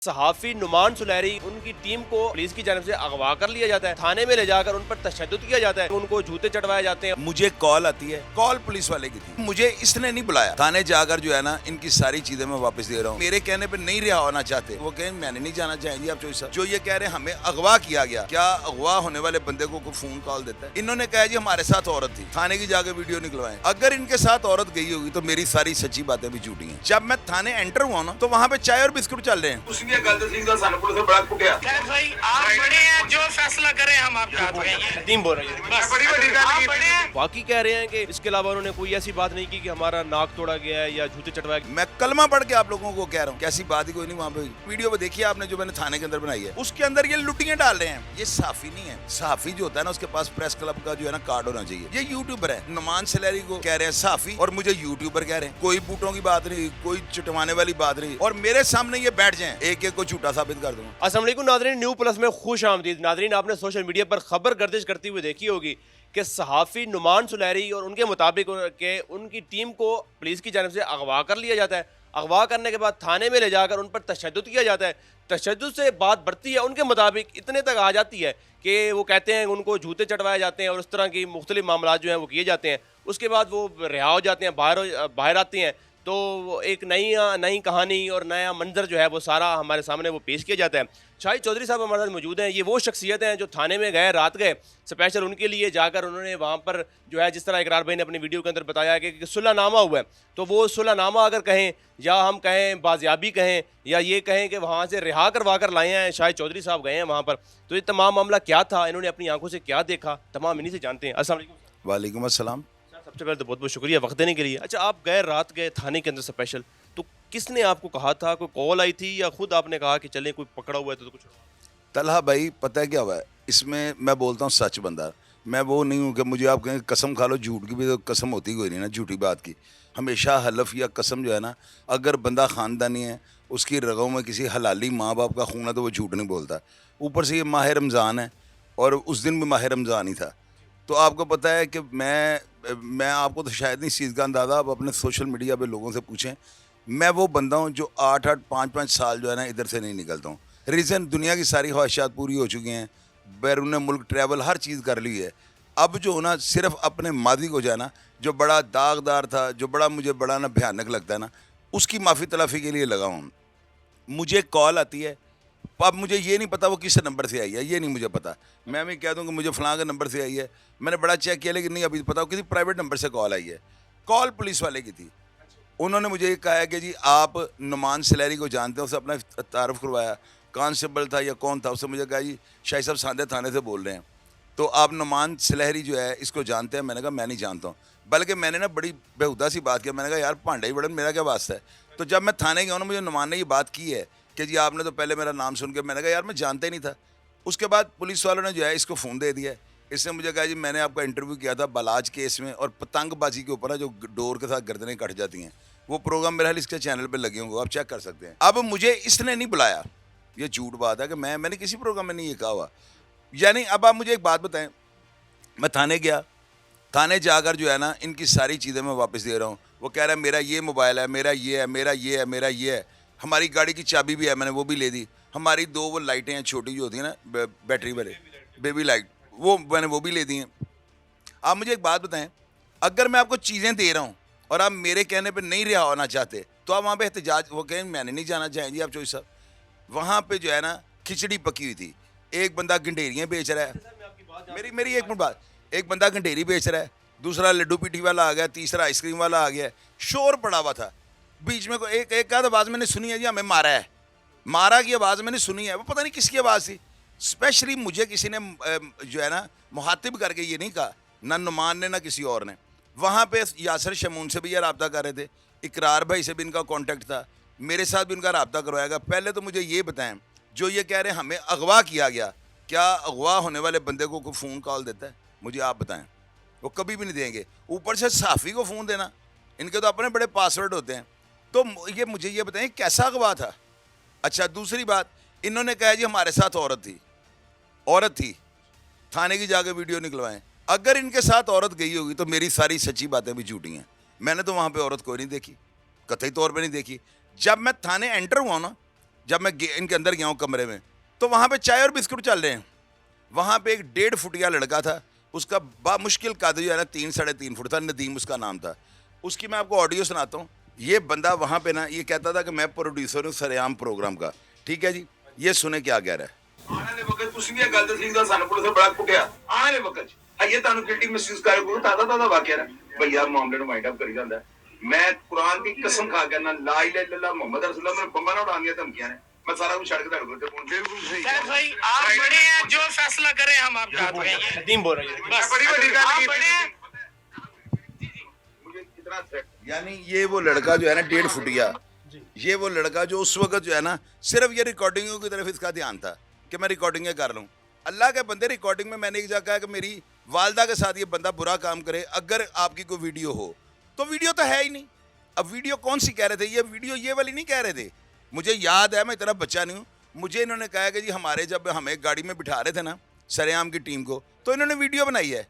सहाफ़ी नुमान सुलहरी उनकी टीम को पुलिस की जानिब से अगवा कर लिया जाता है, थाने में ले जाकर उन पर तशद्दुद किया जाता है, उनको जूते चढ़वाए जाते हैं। मुझे कॉल आती है, कॉल पुलिस वाले की थी, मुझे इसने नहीं बुलाया। थाने जाकर जो है ना, इनकी सारी चीजें मैं वापस दे रहा हूँ। मेरे कहने पे नहीं रिहा होना चाहते, वो कहें मैंने नहीं जाना चाहेंगे आप चोई साहब। जो ये कह रहे हैं हमें अगवा किया गया, क्या अगवा होने वाले बंदे को कोई फोन कॉल देता है? इन्होंने कहा जी हमारे साथ औरत थी, थाने की जाकर वीडियो निकलवाएं। अगर इनके साथ औरत गई होगी तो मेरी सारी सच्ची बातें भी झूठी हैं। जब मैं थाने एंटर हुआ ना, तो वहाँ पे चाय और बिस्कुट चल रहे हैं। पुलिस ने बड़ा कुटिया। खैर भाई आप बड़े हैं, जो फैसला करें हम आपके हाथ में हैं। टीम बोल रही है बस आप बड़े हैं। बाकी कह रहे हैं कि इसके अलावा उन्होंने कोई ऐसी बात नहीं की कि हमारा नाक तोड़ा गया है या जूते चटवाए गए। मैं कलमा पढ़ के आप लोगों को कह रहा हूँ, कैसी बात ही कोई नहीं। वहाँ पे वीडियो में देखिए आपने, जो मैंने थाने के अंदर बनाई है, उसके अंदर ये लुटियां डाल रहे हैं। ये साफी नहीं है। साफी जो होता है ना, उसके पास प्रेस क्लब का जो है ना कार्ड होना चाहिए। ये यूट्यूबर है, नुमान सुलहरी को कह रहे हैं साफी और मुझे यूट्यूबर कह रहे हैं। कोई बूटों की बात नहीं, कोई चटवाने वाली बात नहीं। और मेरे सामने ये बैठ जाए, एक एक को झूठा साबित कर दूंगा। अस्सलाम वालेकुम नाज़रीन, न्यू प्लस में खुश आमदीद। नाज़रीन, आपने सोशल मीडिया पर खबर गर्दिश करती हुई देखी होगी कि सहाफ़ी नुमान सुलहरी और उनके मुताबिक के उनकी टीम को पुलिस की जानिब से अगवा कर लिया जाता है। अगवा करने के बाद थाने में ले जाकर उन पर तशद्दुद किया जाता है। तशद्दुद से बात बढ़ती है, उनके मुताबिक इतने तक आ जाती है कि वो कहते हैं उनको जूते चढ़वाए जाते हैं और इस तरह की मुख्तलिफ मामला जो हैं वो किए जाते हैं। उसके बाद वो रिहा हो जाते हैं, बाहर आते हैं, तो एक नई कहानी और नया मंजर जो है वो सारा हमारे सामने वो पेश किया जाता है। शाहिद चौधरी साहब हमारे साथ मौजूद हैं। ये वो शख्सियत हैं जो थाने में गए, रात गए, स्पेशल उनके लिए जाकर उन्होंने वहाँ पर जो है, जिस तरह इकरार भाई ने अपनी वीडियो के अंदर बताया कि सुलहनामा हुआ है, तो वो सुलहनामा अगर कहें या हम कहें बाजियाबी कहें या ये कहें कि वहाँ से रिहा करवा कर लाए हैं, शाहिद चौधरी साहब गए हैं वहाँ पर, तो ये तमाम मामला क्या था, इन्होंने अपनी आंखों से क्या देखा, तमाम इन्हीं से जानते हैं। अस्सलाम वालेकुम। वालेकुम अस्सलाम। सबसे पहले तो बहुत बहुत शुक्रिया वक्त देने के लिए। अच्छा, आप गए, रात गए थाने के अंदर स्पेशल, तो किसने आपको कहा था? कोई कॉल आई थी या खुद आपने कहा कि चलें कोई पकड़ा हुआ है तो कुछ? तलहा भाई, पता है क्या हुआ है इसमें? मैं बोलता हूँ सच बंदा, मैं वो नहीं हूँ कि मुझे आप कहें कसम खा लो। झूठ की भी तो कसम होती कोई नहीं ना, झूठी बात की। हमेशा हलफ या कसम जो है ना, अगर बंदा ख़ानदानी है, उसकी रगों में किसी हलाली माँ बाप का खून है, तो वो झूठ नहीं बोलता। ऊपर से ये माह रमज़ान है और उस दिन भी माह रमज़ान ही था। तो आपको पता है कि मैं आपको तो शायद नहीं इस चीज़ का अंदाज़ा, आप अपने सोशल मीडिया पे लोगों से पूछें। मैं वो बंदा हूँ जो 8-8 5-5 साल जो है ना इधर से नहीं निकलता हूँ। रीज़न, दुनिया की सारी ख्वाहिशात पूरी हो चुकी हैं, बैरून मुल्क ट्रैवल हर चीज़ कर ली है। अब जो ना सिर्फ अपने मादी को जो है ना, जो बड़ा दागदार था, जो मुझे बड़ा ना भयानक लगता है ना, उसकी माफ़ी तलाफ़ी के लिए लगा हूँ। मुझे कॉल आती है, अब मुझे ये नहीं पता वो किस नंबर से आई है, ये नहीं मुझे पता। मैं भी कह दूँ कि मुझे फ़लाँ के नंबर से आई है, मैंने बड़ा चेक किया लेकिन नहीं अभी पता, किसी प्राइवेट नंबर से कॉल आई है। कॉल पुलिस वाले की थी। उन्होंने मुझे ये कहा है कि जी आप नुमान सुलहरी को जानते हैं, उसे अपना तारुफ करवाया, कांस्टेबल था या कौन था, उससे मुझे कहा जी शाहिद साहब सांदे थाने से बोल रहे हैं, तो आप नुमान सुलहरी जो है इसको जानते हैं? मैंने कहा मैं नहीं जानता हूँ। बल्कि मैंने ना बड़ी बेहुदा सी बात किया, मैंने कहा यार भांडा ही बड़ा, मेरा क्या वास्ता है? तो जब मैं थाने गया ना, मुझे नुमान ने ये बात की है कि जी आपने तो पहले मेरा नाम सुन के, मैंने कहा यार मैं जानता ही नहीं था। उसके बाद पुलिस वालों ने जो है इसको फ़ोन दे दिया। इसने मुझे कहा जी मैंने आपका इंटरव्यू किया था बलाज केस में, और पतंगबाजी के ऊपर ना जो डोर के साथ गर्दनें कट जाती हैं, वो प्रोग्राम मेरे हाल इसके चैनल पे लगे होंगे, आप चेक कर सकते हैं। अब मुझे इसने नहीं बुलाया, ये झूठ बात है कि मैंने किसी प्रोग्राम में नहीं ये कहा हुआ। यानी अब आप मुझे एक बात बताएं, मैं थाने गया, थाने जाकर जो है ना इनकी सारी चीज़ें मैं वापस दे रहा हूँ। वो कह रहा है मेरा ये मोबाइल है, मेरा ये है, मेरा ये है, मेरा ये है, हमारी गाड़ी की चाबी भी है, मैंने वो भी ले दी। हमारी 2 वो लाइटें हैं छोटी जो होती हैं ना, बैटरी वाले बेबी लाइट, वो मैंने वो भी ले दी हैं। आप मुझे एक बात बताएं, अगर मैं आपको चीज़ें दे रहा हूँ और आप मेरे कहने पे नहीं रिहा होना चाहते, तो आप वहाँ पे एहतजाज, वो कहें मैंने नहीं जाना चाहेंगे आप चौधरी साहब। वहाँ पे जो है ना खिचड़ी पकी हुई थी। एक बंदा गंडेरियाँ बेच रहा है, मेरी एक मिनट बात, एक बंदा गंडेरी बेच रहा है, दूसरा लड्डू पीठी वाला आ गया, तीसरा आइसक्रीम वाला आ गया। शोर पड़ा हुआ था, बीच में कोई एक आवाज़ मैंने सुनी है जी हमें मारा है, मारा की आवाज़ मैंने सुनी है, वो पता नहीं किसकी आवाज़ थी। स्पेशली मुझे किसी ने जो है ना मुहातिब करके ये नहीं कहा, ना नुमान ने ना किसी और ने। वहाँ पे यासर शमून से भी यार रब्ता कर रहे थे, इकरार भाई से भी इनका कॉन्टेक्ट था, मेरे साथ भी उनका रब्ता करवाएगा। पहले तो मुझे ये बताएं, जो ये कह रहे हैं हमें अगवा किया गया, क्या अगवा होने वाले बंदे को कोई फ़ोन कॉल देता है? मुझे आप बताएं। वो कभी भी नहीं देंगे। ऊपर से साफ़ी को फ़ोन देना, इनके तो अपने बड़े पासवर्ड होते हैं। तो ये मुझे ये बताएं कैसा अगवा था? अच्छा, दूसरी बात, इन्होंने कहा जी हमारे साथ औरत थी, थाने की जाके वीडियो निकलवाएं। अगर इनके साथ औरत गई होगी तो मेरी सारी सच्ची बातें भी झूठी हैं। मैंने तो वहाँ पे औरत कोई नहीं देखी, कतई तौर पे नहीं देखी। जब मैं थाने एंटर हुआ ना, जब मैं इनके अंदर गया हूँ कमरे में, तो वहाँ पे चाय और बिस्कुट चल रहे हैं। वहाँ पे एक 1.5 फुटिया लड़का था, उसका बामुश्किल कद जो है ना 3-3.5 फुट था, नदीम उसका नाम था। उसकी मैं आपको ऑडियो सुनाता हूँ। ये बंदा वहाँ पे ना ये कहता था कि मैं प्रोड्यूसर हूँ सरेआम प्रोग्राम का, ठीक है जी। ये सुने क्या कह रहा है। आने वाले वक्त ਤੁਸੀਂ ਵੀ ਇਹ ਗੱਲ ਦੱਸੀ ਦਾ ਸਾਨੂੰ ਪੁਲਿਸ ਨੇ ਬੜਾ ਕੁੱਟਿਆ। ਆਉਣ ਵਾਲੇ ਵਕਤ ਇਹ ਤੁਹਾਨੂੰ ਗਿਲਟੀ ਮਹਿਸੂਸ ਕਰੇ ਕੋਈ ਤਾਜ਼ਾ ਵਾਕਿਆ ਹੈ ਭਈਆ ਮਾਮਲੇ ਨੂੰ ਵਾਈਂਡ ਅਪ ਕਰੀ ਜਾਂਦਾ ਹੈ। ਮੈਂ ਕੁਰਾਨ ਦੀ ਕਸਮ ਖਾ ਕੇ ਨਾ ਲਾ ਇਲਾਹਾ ਇल्लल्लाह ਮੁਹੰਮਦ रसूलुल्लाह मैं ਬੰਬਾਂ ਨਾਲ ਉਡਾਉਣ ਦੀਆਂ ਧਮਕੀਆਂ ਨੇ। मैं सारा कुछ छड़ के धड़ को बिल्कुल सही सर भाई आप बड़े हैं, जो फैसला करें हम आपका हाथ में ही हैं। नदीम बोल रही है। बस बड़ी बड़ी गल आप की बड़े हैं। मुझे कितना थ्रेट यानी ये वो लड़का जो है ना 1.5 फुटिया, ये वो लड़का जो उस वक्त जो है ना सिर्फ ये रिकॉर्डिंगों की तरफ इसका ध्यान था कि मैं रिकॉर्डिंगें कर लूँ। अल्लाह के बंदे, रिकॉर्डिंग में मैंने एक जगह कहा कि मेरी वालदा के साथ ये बंदा बुरा काम करे, अगर आपकी कोई वीडियो हो तो वीडियो तो है ही नहीं। अब वीडियो कौन सी कह रहे थे, ये वीडियो ये वाली नहीं कह रहे थे। मुझे याद है, मैं इतना बच्चा नहीं हूँ, मुझे इन्होंने कहा कि जी हमारे जब हमें गाड़ी में बिठा रहे थे ना सरेआम की टीम को, तो इन्होंने वीडियो बनाई है।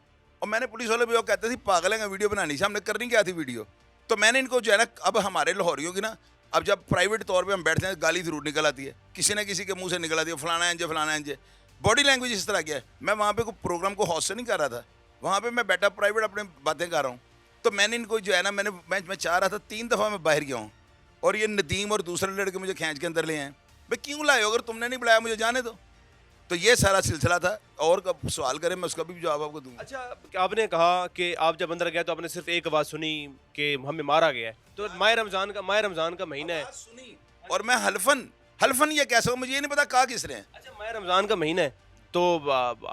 और मैंने पुलिस वाले भी वो कहते थे पागल है वीडियो बनानी से, हमने करनी क्या थी वीडियो। तो मैंने इनको जो है ना, अब हमारे लाहौरियों की ना, अब जब प्राइवेट तौर पे हम बैठते हैं गाली ज़रूर निकल आती है, किसी न किसी के मुंह से निकल आती है फलाना इंज बॉडी लैंग्वेज इस तरह की है। मैं वहाँ पे कोई प्रोग्राम को हौसला नहीं कर रहा था, वहाँ पे मैं बैठा प्राइवेट अपने बातें कर रहा हूँ। तो मैंने इनको जो है ना, मैं चाह रहा था 3 दफ़ा मैं बाहर गया हूँ, और ये नदीम और दूसरे लड़के मुझे खींच के अंदर ले आए। भाई क्यों लाए हो, अगर तुमने नहीं बुलाया मुझे जाने दो। तो ये सारा सिलसिला था, और कब सवाल करें मैं उसका भी जवाब आपको दूंगा। अच्छा, आपने कहा कि आप जब अंदर गए तो आपने सिर्फ एक आवाज़ सुनी कि हमें मारा गया है। तो माह रमज़ान का महीना है, और मैं हल्फन ये कैसे हो, मुझे ये नहीं पता कहा किसने। अच्छा माह रमज़ान का महीना है, तो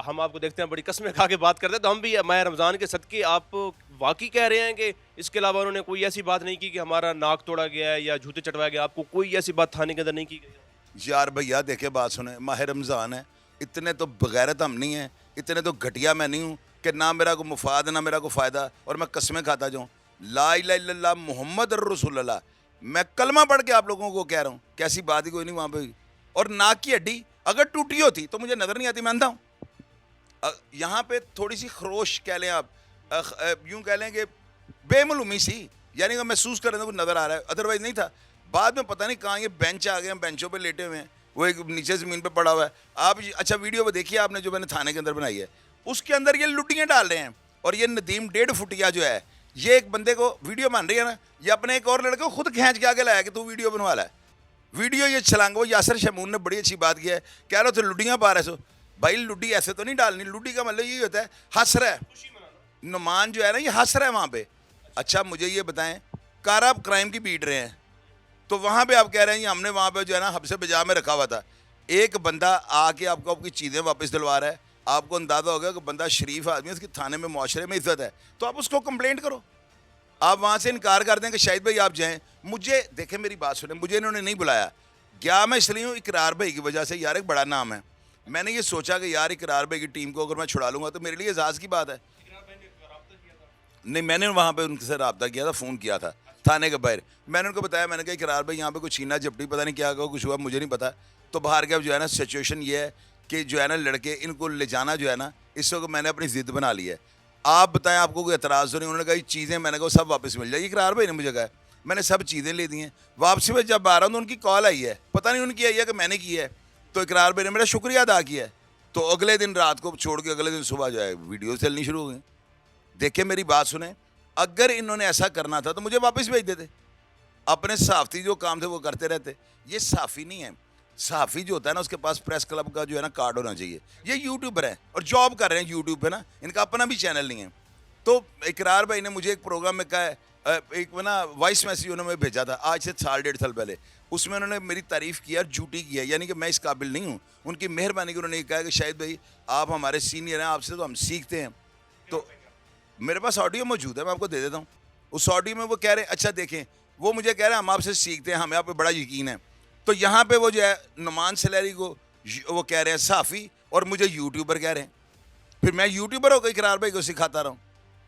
हम आपको देखते हैं बड़ी कसमें खा के बात करते हैं, तो हम भी माह रमज़ान के सदके आप वाकई कह रहे हैं कि इसके अलावा उन्होंने कोई ऐसी बात नहीं की कि हमारा नाक तोड़ा गया है या जूते चटवाया गया, आपको कोई ऐसी बात थाने के अंदर नहीं की गई? यार भैया देखे बात सुने, माह रमज़ान है, इतने तो बगैरत हम नहीं हैं, इतने तो घटिया मैं नहीं हूँ कि ना मेरा को मुफाद ना मेरा को फ़ायदा, और मैं कस्में खाता जाऊँ। ला इलाहा इल्लल्लाह मुहम्मद रसूलुल्लाह, मैं कलमा पढ़ के आप लोगों को कह रहा हूँ, कैसी बात ही कोई नहीं वहाँ पे। और नाक की हड्डी अगर टूटी होती तो मुझे नज़र नहीं आती, मानता हूँ। यहाँ पे थोड़ी सी खरोश कह लें आप, यूँ कह लें कि बेमालूमी सी, यानी कि महसूस कर रहे थे कुछ नज़र आ रहा है, अदरवाइज़ नहीं था। बाद में पता नहीं कहाँ ये बेंच आ गए, हम बेंचों पे लेटे हुए हैं, वो एक नीचे ज़मीन पे पड़ा हुआ है। आप अच्छा वीडियो वो देखिए आपने जो मैंने थाने के अंदर बनाई है, उसके अंदर ये लुटियाँ डाल रहे हैं। और ये नदीम 1.5 फुटिया जो है, ये एक बंदे को वीडियो बन रही है ना, ये अपने एक और लड़के को खुद खींच के आगे लाया कि तू वीडियो बनवा ला है। वीडियो ये छलांग, वो यासर शमून ने बड़ी अच्छी बात की है, कह रहे थे लुडियाँ पा रहे सो। भाई लुडी ऐसे तो नहीं डालनी, लुडी का मतलब यही होता है हंस रहा है, नुमान जो है ना ये हंस रहा है वहाँ पे। अच्छा मुझे ये बताएं, कार आप क्राइम की बीट रहे हैं, तो वहाँ पे आप कह रहे हैं हमने वहाँ पे जो है ना हब्से बजा में रखा हुआ था, एक बंदा आके आपको आपकी चीज़ें वापस दिलवा रहा है, आपको अंदाज़ा होगा कि बंदा शरीफ आदमी है, उसकी थाने में मुआशरे में इज्जत है, तो आप उसको कंप्लेंट करो। आप वहाँ से इनकार कर दें कि शाहिद भाई आप जाएँ। मुझे देखें, मेरी बात सुने, मुझे इन्होंने नहीं बुलाया, क्या मैं इसलिए हूँ इकरार भाई की वजह से, यार एक बड़ा नाम है। मैंने ये सोचा कि यार इकरार भाई की टीम को अगर मैं छुड़ा लूँगा तो मेरे लिए एजाज़ की बात है। नहीं, मैंने वहाँ पे उनसे रब्ता किया था, फ़ोन किया था थाने के बाहर, मैंने उनको बताया, मैंने कहा इकरार भाई यहाँ पे कुछ छीना झपटी पता नहीं क्या कुछ हुआ, मुझे नहीं पता। तो बाहर के अब जो है ना सिचुएशन ये है कि जो है ना लड़के इनको ले जाना जो है ना, इस वक्त मैंने अपनी ज़िद बना ली है। आप बताएं आपको कोई एतराज़ तो नहीं? उन्होंने कहा ये चीज़ें, मैंने कहा सब वापस मिल जाएगी। इकरार भाई ने मुझे कहा, मैंने सब चीज़ें ले दी हैं। वापसी में जब आ रहा हूँ तो उनकी कॉल आई है, पता नहीं उनकी आई है कि मैंने की है, तो इकरार भाई ने मेरा शुक्रिया अदा किया है। तो अगले दिन रात को छोड़ के अगले दिन सुबह जो है वीडियो चलनी शुरू हो गई। देखिए मेरी बात सुने, अगर इन्होंने ऐसा करना था तो मुझे वापस भेज देते, अपने सहाफ़ी जो काम थे वो करते रहते। ये सहाफ़ी नहीं है, सहाफ़ी जो होता है ना उसके पास प्रेस क्लब का जो है ना कार्ड होना चाहिए। ये यूट्यूबर हैं और जॉब कर रहे हैं यूट्यूब पे ना, इनका अपना भी चैनल नहीं है। तो इकरार भाई ने मुझे एक प्रोग्राम में कहा है, एक ना वॉइस मैसेज उन्होंने भेजा था आज से 1.5 साल पहले, उसमें उन्होंने मेरी तारीफ़ की और झूठी की है, यानी कि मैं इस काबिल नहीं हूँ। उनकी मेहरबानी की उन्होंने कहा कि शाहिद भाई आप हमारे सीनियर हैं, आपसे तो हम सीखते हैं। तो मेरे पास ऑडियो मौजूद है, मैं आपको दे देता हूँ। उस ऑडियो में वो कह रहे हैं, अच्छा देखें, वो मुझे कह रहे हैं हम आपसे सीखते हैं, हमें आप पे बड़ा यकीन है। तो यहाँ पे वो जो है नुमान सलैरी को वो कह रहे हैं सहाफ़ी और मुझे यूट्यूबर कह रहे हैं। फिर मैं यूट्यूबर होकर इकरार भाई को सिखाता रहा हूँ।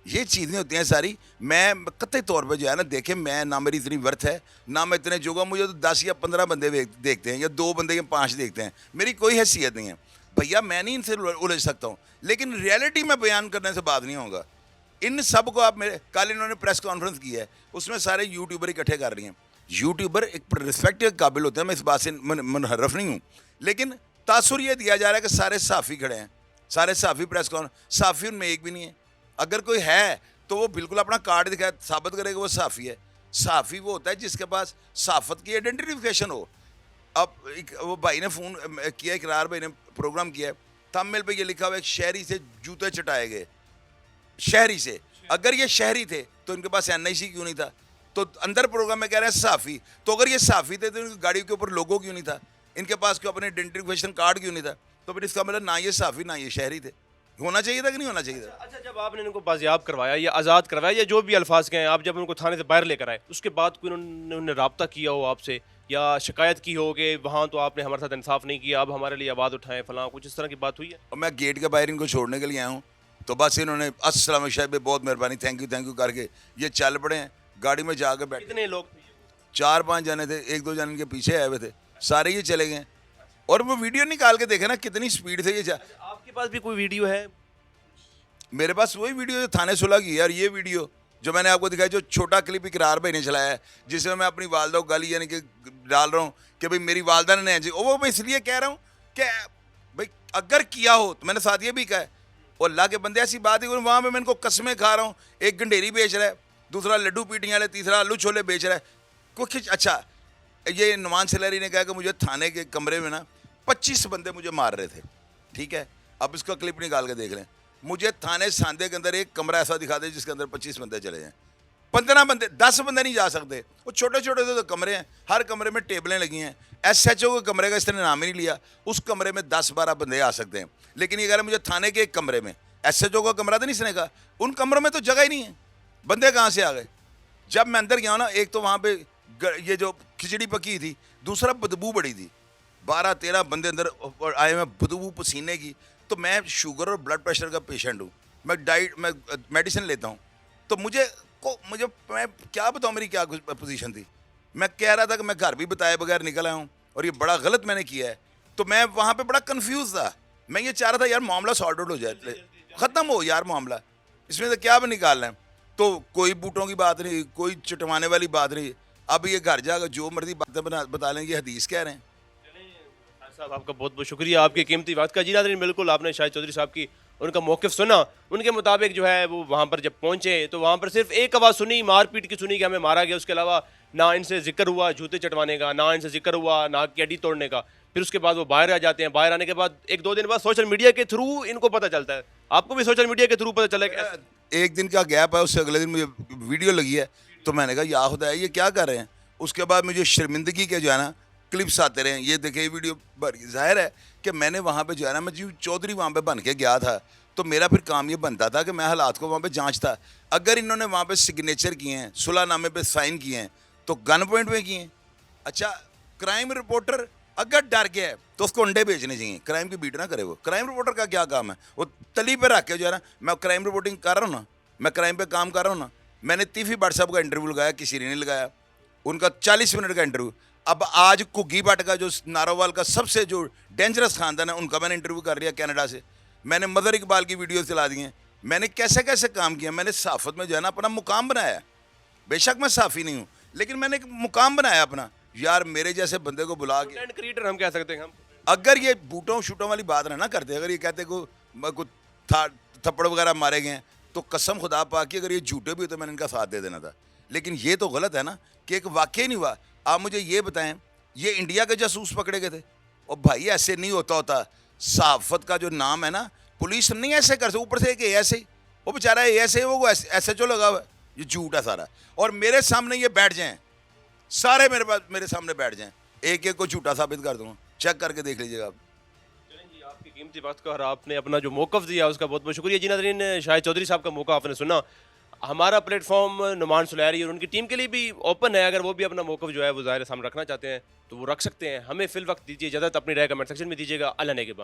ये चीज़ें होती हैं सारी। मैं कतई तौर पर जो है ना, देखें मैं ना मेरी इतनी वर्थ है ना मैं इतने जोगा, मुझे तो 10 या 15 बंदे देखते हैं या 2 बंदे या 5 देखते हैं, मेरी कोई हैसियत नहीं है भैया, मैं नहीं इनसे उलझ सकता हूँ। लेकिन रियलिटी में बयान करने से बात नहीं होगा। इन सब को आप मेरे, कल इन्होंने प्रेस कॉन्फ्रेंस की है, उसमें सारे यूट्यूबर इकट्ठे कर रही हैं। यूट्यूबर एक रिस्पेक्ट के काबिल होते हैं, मैं इस बात से मुनहरफ नहीं हूँ, लेकिन तासुर ये दिया जा रहा है कि सारे सहाफ़ी खड़े हैं, सारे सहाफ़ी प्रेस कॉन्फ्रेंस, सहाफ़ी उनमें एक भी नहीं है। अगर कोई है तो वो बिल्कुल अपना कार्ड दिखाए, साबित करेगा वो सहाफ़ी है। सहाफ़ी वो होता है जिसके पास सहाफ़त की आइडेंटिफिकेशन हो। अब एक वो भाई ने फ़ोन किया, इकरार भाई ने प्रोग्राम किया है, थंबनेल पे ये लिखा हुआ है शहरी से जूते चटाए गए। शहरी से, अगर ये शहरी थे तो इनके पास NIC क्यों नहीं था? तो अंदर प्रोग्राम में कह रहे हैं सहाफ़ी, तो अगर ये सहाफ़ी थे तो इनकी गाड़ी के ऊपर लोगो क्यों नहीं था? इनके पास क्यों अपने आइडेंटिफिकेशन कार्ड क्यों नहीं था? तो फिर इसका मतलब ना ये सहाफ़ी ना ये शहरी थे। होना चाहिए था कि नहीं होना चाहिए था? अच्छा, जब आपने इनको बाजियाब करवाया या आज़ाद करवाया या जो भी अल्फाज के हैं, आप जब उनको थाने से बाहर लेकर आए, उसके बाद कोई उन्होंने रब्ता किया हो आपसे या शिकायत की हो कि वहाँ तो आपने हमारे साथ इंसाफ नहीं किया, अब हमारे लिए आवाज़ उठाएं, फलां, कुछ इस तरह की बात हुई है? और मैं गेट के बाहर इनको छोड़ने के लिए आया हूँ, तो बस इन्होंने अस्सलाम साहब बहुत मेहरबानी, थैंक यू करके ये चल पड़े हैं। गाड़ी में जाकर बैठे, कितने लोग थे? 4-5 जने थे, 1-2 जने इनके पीछे आए हुए थे, सारे ये चले गए। और वो वीडियो निकाल के देखे ना कितनी स्पीड से ये आपके पास भी कोई वीडियो है? मेरे पास वही वीडियो जो थाने सुलह की है, और ये वीडियो जो मैंने आपको दिखाया, जो छोटा क्लिप इकरार भाई ने चलाया है, जिसमें मैं अपनी वालदा को गाली यानी कि डाल रहा हूँ कि भाई मेरी वालदा ने जी, वो मैं इसलिए कह रहा हूँ कि भाई अगर किया हो तो मैंने साथ ये भी कहा है, और अल्लाह के बंदे ऐसी बात है वहाँ पे मैं इनको कस्में खा रहा हूँ, एक गंडेरी बेच रहा है, दूसरा लड्डू पीटियाँ वाले, तीसरा आलू छोले बेच रहा है कुछ। अच्छा, ये नुमान सलेरी ने कहा कि मुझे थाने के कमरे में ना 25 बंदे मुझे मार रहे थे, ठीक है, अब इसका क्लिप निकाल के देख लें। मुझे थाने सांदे के अंदर एक कमरा ऐसा दिखा दे जिसके अंदर 25 बंदे चले जाएं, 15 बंदे, 10 बंदे नहीं जा सकते, वो छोटे छोटे से तो कमरे हैं, हर कमरे में टेबलें लगी हैं। SHO के कमरे का इसने नाम ही नहीं लिया, उस कमरे में 10-12 बंदे आ सकते हैं, लेकिन ये कह रहे मुझे थाने के एक कमरे में, SHO का कमरा तो नहीं इसने कहा, उन कमरों में तो जगह ही नहीं है, बंदे कहाँ से आ गए? जब मैं अंदर गया ना, एक तो वहाँ पे ये जो खिचड़ी पकी थी, दूसरा बदबू बड़ी थी, 12-13 बंदे अंदर आए हुए बदबू पसीने की। तो मैं शुगर और ब्लड प्रेशर का पेशेंट हूँ, मैं मेडिसिन लेता हूँ, तो मुझे मैं क्या बताऊँ मेरी क्या पोजीशन थी। मैं कह रहा था कि मैं घर भी बताए बगैर निकल आया हूँ और ये बड़ा गलत मैंने किया है, तो मैं वहाँ पे बड़ा कंफ्यूज था। मैं ये चाह रहा था यार मामला सॉर्ट आउट हो जाए, ख़त्म हो यार मामला, इसमें तो क्या भी निकालना है। तो कोई बूटों की बात नहीं, कोई चटवाने वाली बात नहीं, अब ये घर जाकर जो मर्जी बातें बता लेंगे, हदीस कह रहे हैं। साहब आपका बहुत बहुत शुक्रिया आपकी कीमती बात का। जी नाज़रीन, बिल्कुल आपने शाहिद चौधरी साहब की उनका मौक़िफ़ सुना, उनके मुताबिक जो है वो वहाँ पर जब पहुँचे तो वहाँ पर सिर्फ एक आवाज़ सुनी, मारपीट की सुनी कि हमें मारा गया, उसके अलावा ना इनसे जिक्र हुआ जूते चटवाने का, ना इनसे जिक्र हुआ ना की हड्डी तोड़ने का। फिर उसके बाद वो बाहर आ जाते हैं, बाहर आने के बाद 1-2 दिन बाद सोशल मीडिया के थ्रू इनको पता चलता है। आपको भी सोशल मीडिया के थ्रू पता चला कि एक दिन का गैप है, उससे अगले दिन मुझे वीडियो लगी है, तो मैंने कहा या खुदा है ये क्या कर रहे हैं। उसके बाद मुझे शर्मिंदगी के जो है ना क्लिप्स आते रहे, ये देखे वीडियो, जाहिर है कि मैंने वहाँ पे जो है ना, मैं जी चौधरी वहाँ पे बन के गया था, तो मेरा फिर काम ये बनता था कि मैं हालात को वहाँ पे जांचता। अगर इन्होंने वहाँ पे सिग्नेचर किए हैं, सुलहनामे पे साइन किए हैं, तो गन पॉइंट में किए हैं। अच्छा, क्राइम रिपोर्टर अगर डर गया है तो उसको अंडे बेचने चाहिए, क्राइम की बीट ना करे। वो क्राइम रिपोर्टर का क्या काम है, वो तली पे रख के जो है ना, मैं क्राइम रिपोर्टिंग कर रहा हूँ ना, मैं क्राइम पे काम कर रहा हूँ ना। मैंने तीफी भट्ट साहब का इंटरव्यू लगाया, किसी ने नहीं लगाया, उनका 40 मिनट का इंटरव्यू। अब आज घुग्गी भट्ट का जो नारोवाल का सबसे जो डेंजरस खानदान है, उनका मैंने इंटरव्यू कर लिया कनाडा से। मैंने मदर इकबाल की वीडियो चला दी हैं। मैंने कैसे कैसे काम किया, मैंने सहाफ़त में जो है ना अपना मुकाम बनाया। बेशक मैं साफ़ी नहीं हूँ, लेकिन मैंने एक मुकाम बनाया अपना। यार मेरे जैसे बंदे को बुला के, कंटेंट क्रिएटर हम कह सकते हैं हम। अगर ये बूटों शूटों वाली बात ना करते, अगर ये कहते को थप्पड़ वगैरह मारे गए हैं, तो कसम खुदा पा कि अगर ये झूठे भी होते मैंने इनका साथ दे देना था। लेकिन ये तो गलत है ना कि एक वाकई नहीं हुआ। आप मुझे ये बताएं, ये इंडिया के जासूस पकड़े गए थे? और भाई ऐसे नहीं होता। सहाफ़त का जो नाम है ना, पुलिस नहीं ऐसे कर सकती। ऊपर से एक ऐसे ही वो बेचारा ऐसे वो SHO लगा हुआ है, ये झूठ है सारा। और मेरे सामने ये बैठ जाएं, सारे मेरे सामने बैठ जाएं, एक एक को झूठा साबित कर दूँगा, चेक करके देख लीजिएगा आप। जी, आपकी कीमती बात का और आपने अपना जो मौक़िफ़ दिया उसका बहुत बहुत शुक्रिया। जी नाज़रीन, शाहिद चौधरी साहब का मौक़िफ़ आपने सुना। हमारा प्लेटफॉर्म नुमान सुलैरी और उनकी टीम के लिए भी ओपन है, अगर वो भी अपना मौक़िफ़ जो है वो ज़ाहिर सामने रखना चाहते हैं तो वो रख सकते हैं। हमें फ़िल वक्त दीजिए इजाज़त, अपनी राय कमेंट सेक्शन में दीजिएगा। अल्लाह ने के बाद।